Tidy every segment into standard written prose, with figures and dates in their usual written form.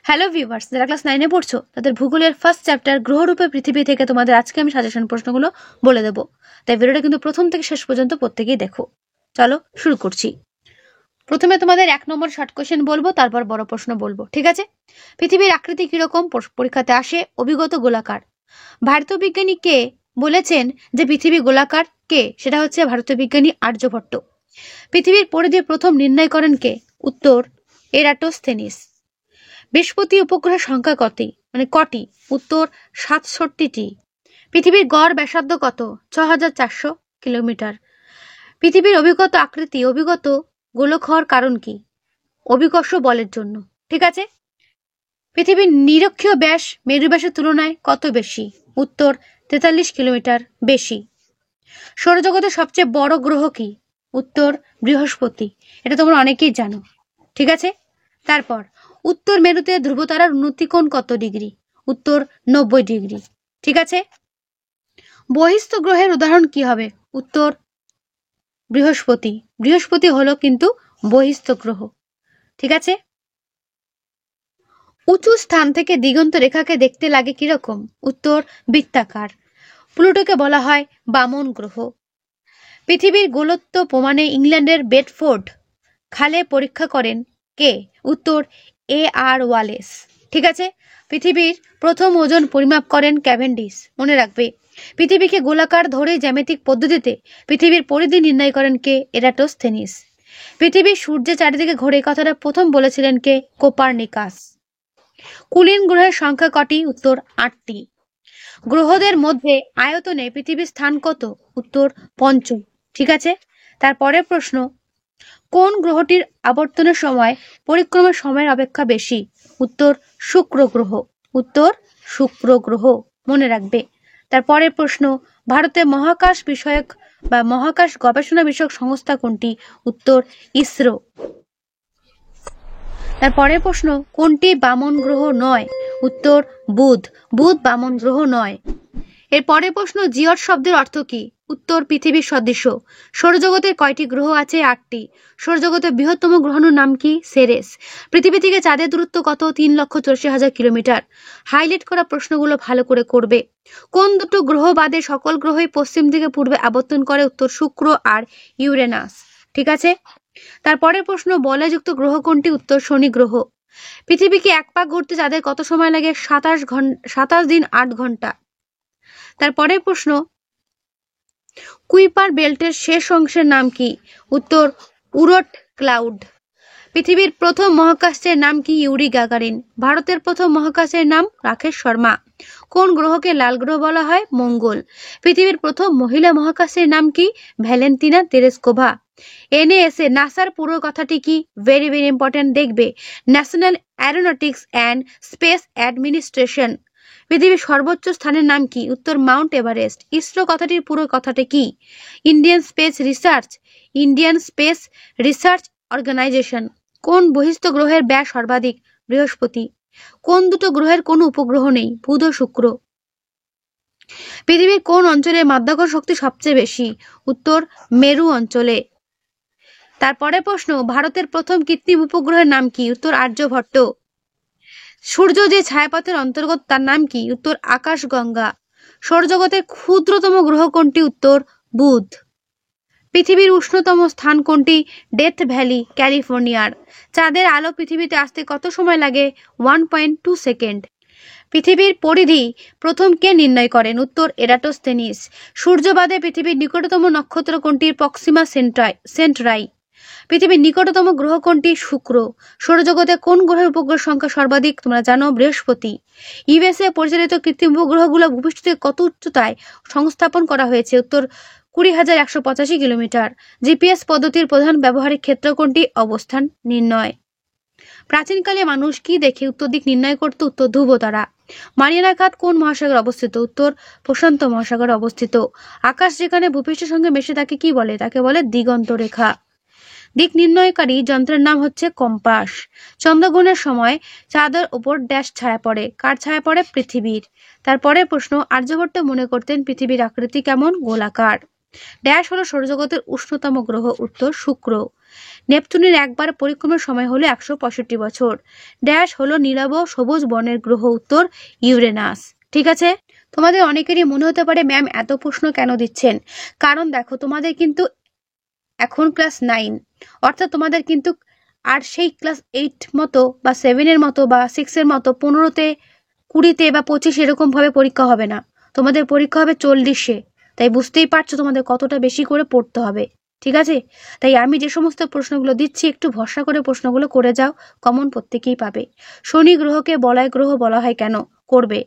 Hello viewers, যারা class 9 এ পড়ছো তাদের ভূগোলের ফার্স্ট চ্যাপ্টার গ্রহরূপে পৃথিবী থেকে তোমাদের আজকে আমি সাজেশন প্রশ্নগুলো বলে দেবো। তাই ভিডিওটা কিন্তু প্রথম থেকে শেষ পর্যন্ত প্রত্যেকেই দেখো। চলো শুরু করছি। প্রথমে তোমাদের 1 নম্বর শর্ট কোশ্চেন বলবো, তারপর বড় প্রশ্ন বলবো, ঠিক আছে? পৃথিবীর আকৃতি কিরকম পরীক্ষাতে আসে? অভিগত গোলাকার। ভারতীয় বিজ্ঞানী কে বলেছেন যে পৃথিবী গোলাকার? কে? সেটা হচ্ছে ভারতীয় বিজ্ঞানী আর্যভট্ট। পৃথিবীর পরিধি প্রথম নির্ণয় করেন কে? উত্তর এরাটোস্থেনিস। বৃহস্পতি উপগ্রহের সংখ্যা কটি? উত্তর 67টি। পৃথিবীর গড় ব্যাসার্ধ কত? 6400 কিলোমিটার। পৃথিবীর অভিগত আকৃতি অভিগত গোলক হওয়ার কারণ কি? অভিকর্ষ বলের জন্য, ঠিক আছে? পৃথিবীর নিরক্ষীয় ব্যাস মেরু ব্যাসের তুলনায় কত বেশি? উত্তর 43 কিলোমিটার বেশি। সৌরজগতের সবচেয়ে বড় গ্রহ কি? উত্তর বৃহস্পতি। এটা তোমরা অনেকেই জানো, ঠিক আছে? তারপর উত্তর মেরুতে ধ্রুবতারার উন্নতি কোণ কত ডিগ্রি? উত্তর 90 ডিগ্রি, ঠিক আছে? বহিস্থ গ্রহের উদাহরণ কি হবে? উত্তর বৃহস্পতি। বৃহস্পতি হলো কিন্তু বহিস্থ গ্রহ, ঠিক আছে? উঁচু স্থান থেকে দিগন্ত রেখাকে দেখতে লাগে কিরকম? উত্তর বৃত্তাকার। প্লুটোকে বলা হয় বামন গ্রহ। পৃথিবীর গোলত্ব প্রমাণে ইংল্যান্ডের বেডফোর্ড খালে পরীক্ষা করেন কে? উত্তর A.R. ওয়ালেস, ঠিক আছে? পৃথিবীর প্রথম ওজন পরিমাপ করেন ক্যাভেন্ডিশ, মনে রাখবে। পৃথিবীকে গোলাকার ধরে জ্যামিতিক পদ্ধতিতে পৃথিবীর পরিধি নির্ণয় করেন কে? এরাটোস্থেনিস। পৃথিবী সূর্যের চারিদিকে ঘোরে কথাটা প্রথম বলেছিলেন কে? কোপার্নিকাস। কুলীন গ্রহের সংখ্যা কটি? উত্তর 8টি। গ্রহদের মধ্যে আয়তনে পৃথিবীর স্থান কত? উত্তর পঞ্চম, ঠিক আছে? তারপরের প্রশ্ন, কোন গ্রহটির আবর্তনের সময় পরিক্রমার সময়ের অপেক্ষা বেশি? উত্তর শুক্র গ্রহ। উত্তর শুক্র গ্রহ, মনে রাখবে। তারপরের প্রশ্ন, ভারতের মহাকাশ বিষয়ক বা মহাকাশ গবেষণা বিষয়ক সংস্থা কোনটি? উত্তর ইসরো। তারপরের প্রশ্ন, কোনটি বামন গ্রহ নয়? উত্তর বুধ। বুধ বামন গ্রহ নয়। এর পরের প্রশ্ন, জিওড শব্দের অর্থ কি? উত্তর পৃথিবীর সদৃশ্য। সৌরজগতের কয়টি গ্রহ আছে? 8টি। সৌরজগতের বৃহত্তম গ্রহণের নাম কি? সেরেস। পৃথিবী থেকে চাঁদের দূরত্ব কত? 3,84,000 কিলোমিটার। হাইলাইট করা প্রশ্নগুলো ভালো করে করবে। কোন দুটো গ্রহ বাদে সকল গ্রহই পশ্চিম থেকে পূর্বে আবর্তন করে? উত্তর শুক্র আর ইউরেনাস, ঠিক আছে? তারপরের প্রশ্ন, বলয়যুক্ত গ্রহ কোনটি? উত্তর শনি গ্রহ। পৃথিবীকে এক পাক ঘুরতে চাঁদের কত সময় লাগে? 27 দিন 8 ঘন্টা। তারপরের প্রশ্ন, কুইপার বেল্টের শেষ অংশের নাম কি? উত্তর উরট ক্লাউড। পৃথিবীর প্রথম মহাকাশের নাম কি? Yuri Gagarin. ভারতের প্রথম মহাকাশের নাম রাকেশ শর্মা। কোন গ্রহকে লাল গ্রহ বলা হয়? মঙ্গল। পৃথিবীর প্রথম মহিলা মহাকাশের নাম কি? Valentina Tereshkova. এনএএসএ নাসার পুরো কথাটি কি? ভেরি ভেরি ইম্পর্টেন্ট, দেখবে। National Aeronautics and space administration. পৃথিবীর সর্বোচ্চ স্থানের নাম কি? উত্তর মাউন্ট এভারেস্ট। ইসরো কথাটির পুরো কথাটি কি? Indian space research organisation. কোন বহিস্থ গ্রহের ব্যাস সর্বাধিক? বৃহস্পতি। কোন দুটো গ্রহের কোনো উপগ্রহ নেই? বুধ ও শুক্র। পৃথিবীর কোন অঞ্চলে মাধ্যাকর্ষণ শক্তি সবচেয়ে বেশি? উত্তর মেরু অঞ্চলে। তারপরে প্রশ্ন, ভারতের প্রথম কৃত্রিম উপগ্রহের নাম কি? উত্তর আর্যভট্ট। সূর্য যে ছায়াপথের অন্তর্গত তার নাম কি? উত্তর আকাশগঙ্গা। সৌরজগতের ক্ষুদ্রতম গ্রহ কোনটি? উত্তর বুধ। পৃথিবীর উষ্ণতম স্থান কোনটি? ডেথ ভ্যালি, ক্যালিফোর্নিয়ার। চাঁদের আলো পৃথিবীতে আসতে কত সময় লাগে? 1.2 সেকেন্ড। পৃথিবীর পরিধি প্রথম কে নির্ণয় করেন? উত্তর এরাটোস্থেনিস। সূর্য বাদে পৃথিবীর নিকটতম নক্ষত্র কোনটি? প্রক্সিমা সেন্টরাই। পৃথিবীর নিকটতম গ্রহ কোনটি? শুক্র। সৌরজগতে কোন গ্রহের উপগ্রহ সংখ্যা সর্বাধিক? তোমরা জানো, বৃহস্পতি। ইউএসএ পরিচালিত কৃত্রিম উপগ্রহগুলো ভূপৃষ্ঠে কত উচ্চতায় সংস্থাপন করা হয়েছে? উত্তর 20,185 কিলোমিটার। জিপিএস পদ্ধতির প্রধান ব্যবহারিক ক্ষেত্র কোনটি? অবস্থান নির্ণয়। প্রাচীনকালে মানুষ কি দেখে উত্তর দিক নির্ণয় করত? উত্তর ধ্রুবতারা। মারিয়ানা খাত কোন মহাসাগরে অবস্থিত? উত্তর প্রশান্ত মহাসাগরে অবস্থিত। আকাশ যেখানে ভূপৃষ্ঠের সঙ্গে মেশে তাকে কি বলে? তাকে বলে দিগন্ত রেখা। দিক নির্ণয়কারী যন্ত্রের নাম হচ্ছে কম্পাস। চন্দ্রগ্রহণের সময় চাঁদের উপর ড্যাশ ছায়া পড়ে। কার ছায়া পড়ে? পৃথিবীর। তারপরে প্রশ্ন, আর্যভট্ট মনে করতেন পৃথিবীর আকৃতি কেমন? গোলাকার। ড্যাশ হলো সৌরজগতের উষ্ণতম গ্রহ, উত্তর শুক্র। নেপচুনের একবার পরিক্রমার সময় হলো 165 বছর। ড্যাশ হলো নীলাভ সবুজ বর্ণের গ্রহ, উত্তর ইউরেনাস। ঠিক আছে, তোমাদের অনেকেরই মনে হতে পারে ম্যাম এত প্রশ্ন কেন দিচ্ছেন? কারণ দেখো, তোমাদের কিন্তু এখন ক্লাস 9, অর্থাৎ তোমাদের কিন্তু আর সেই ক্লাস 8 মতো বা 7-এর মতো বা 6-এর মতো 15-তে 20-তে বা 25 এরকম ভাবে পরীক্ষা হবে না। তোমাদের পরীক্ষা হবে 40-এ। তাই বুঝতেই পারছো তোমাদের কতটা বেশি করে পড়তে হবে। ঠিক আছে, তাই আমি যে সমস্ত প্রশ্নগুলো দিচ্ছি একটু ভরসা করে প্রশ্নগুলো করে যাও, কমন প্রত্যেকেই পাবে। শনি গ্রহকে বলয় গ্রহ বলা হয় কেন? করবে।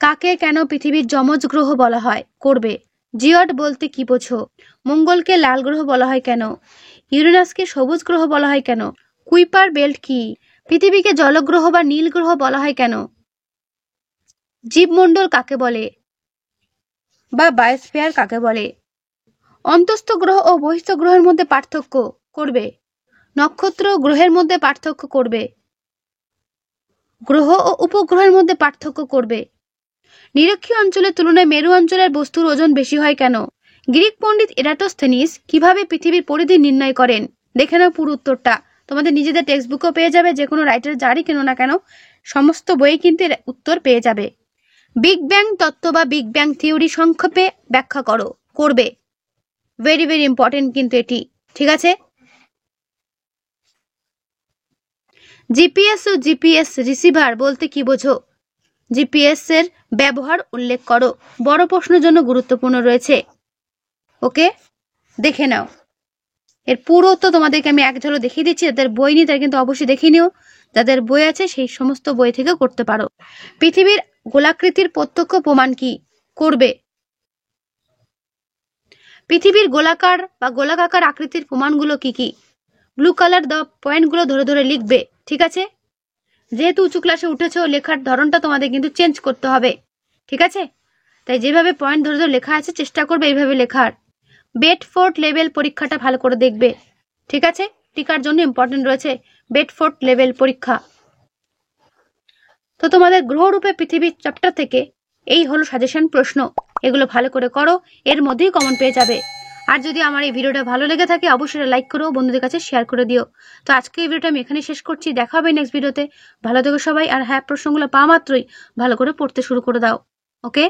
কাকে কেন পৃথিবীর যমজ গ্রহ বলা হয়? করবে। জিওড বলতে কি বোঝো? মঙ্গলকে লাল গ্রহ বলা হয় কেন? ইউরেনাসকে সবুজ গ্রহ বলা হয় কেন? কুইপার বেল্ট কি? পৃথিবীকে জলগ্রহ বা নীল গ্রহ বলা হয় কেন? জীবমণ্ডল কাকে বলে বা বায়োস্ফিয়ার কাকে বলে? অন্তস্থ গ্রহ ও বহিস্থ গ্রহের মধ্যে পার্থক্য করবে। নক্ষত্র ও গ্রহের মধ্যে পার্থক্য করবে। গ্রহ ও উপগ্রহের মধ্যে পার্থক্য করবে। নিরক্ষীয় অঞ্চলের তুলনায় মেরু অঞ্চলের বস্তুর ওজন বেশি হয় কেন? গ্রিক পণ্ডিত এরাটোস্থেনিস কিভাবে পৃথিবীর পরিধি নির্ণয় করেন? দেখে নাও পুরো উত্তরটা। তোমাদের নিজেদের টেক্সট বুকও পেয়ে যাবে, যে কোনো রাইটার যারই কেনো না কেন সমস্ত বইয়ে কিন্তু এর উত্তর পেয়ে যাবে। বিগ ব্যাং তত্ত্ব বা বিগ ব্যাং থিওরি সংক্ষেপে ব্যাখ্যা করো। করবে। ভেরি ভেরি ইম্পর্টেন্ট কিন্তু এটি। ঠিক আছে, জিপিএস ও জিপিএস রিসিভার বলতে কি বোঝো? জিপিএস এর ব্যবহার উল্লেখ করো। বড় প্রশ্নের জন্য গুরুত্বপূর্ণ রয়েছে। ওকে, দেখে নাও। এর পুরো তো তোমাদেরকে আমি এক ঝলক দেখিয়ে দিচ্ছি। যাদের বই নেই তারা কিন্তু অবশ্যই দেখে নিও, যাদের বই আছে সেই সমস্ত বই থেকে করতে পারো। পৃথিবীর গোলাকৃতির প্রত্যক্ষ প্রমাণ কি? করবে। পৃথিবীর গোলাকার বা গোলাকার আকৃতির প্রমাণগুলো কি কি? ব্লু কালার দেওয়া পয়েন্টগুলো ধরে ধরে লিখবে। ঠিক আছে, যেহেতু উঁচু ক্লাসে উঠেছো, লেখার ধরনটা তোমাদের কিন্তু চেঞ্জ করতে হবে। ঠিক আছে, তাই যেভাবে পয়েন্ট ধরে ধরে লেখা আছে চেষ্টা করবে এইভাবে লেখার। বেডফোর্ড লেভেল পরীক্ষাটা ভালো করে দেখবে। ঠিক আছে, টিকার জন্য ইম্পর্টেন্ট রয়েছে বেডফোর্ড লেভেল পরীক্ষা। তো তোমাদের গ্রহরূপে পৃথিবীর চ্যাপ্টার থেকে এই হলো সাজেশন প্রশ্ন। এগুলো ভালো করে করো, এর মধ্যেই কমন পেয়ে যাবে। আর যদি আমার এই ভিডিওটা ভালো লেগে থাকে অবশ্যই লাইক করো, বন্ধুদের কাছে শেয়ার করে দিও। তো আজকে এই ভিডিওটা আমি এখানে শেষ করছি। দেখা হবে নেক্সট ভিডিওতে। ভালো থেকো সবাই। আর হ্যাঁ, প্রশ্নগুলো পাওয়া মাত্রই ভালো করে পড়তে শুরু করে দাও। ওকে।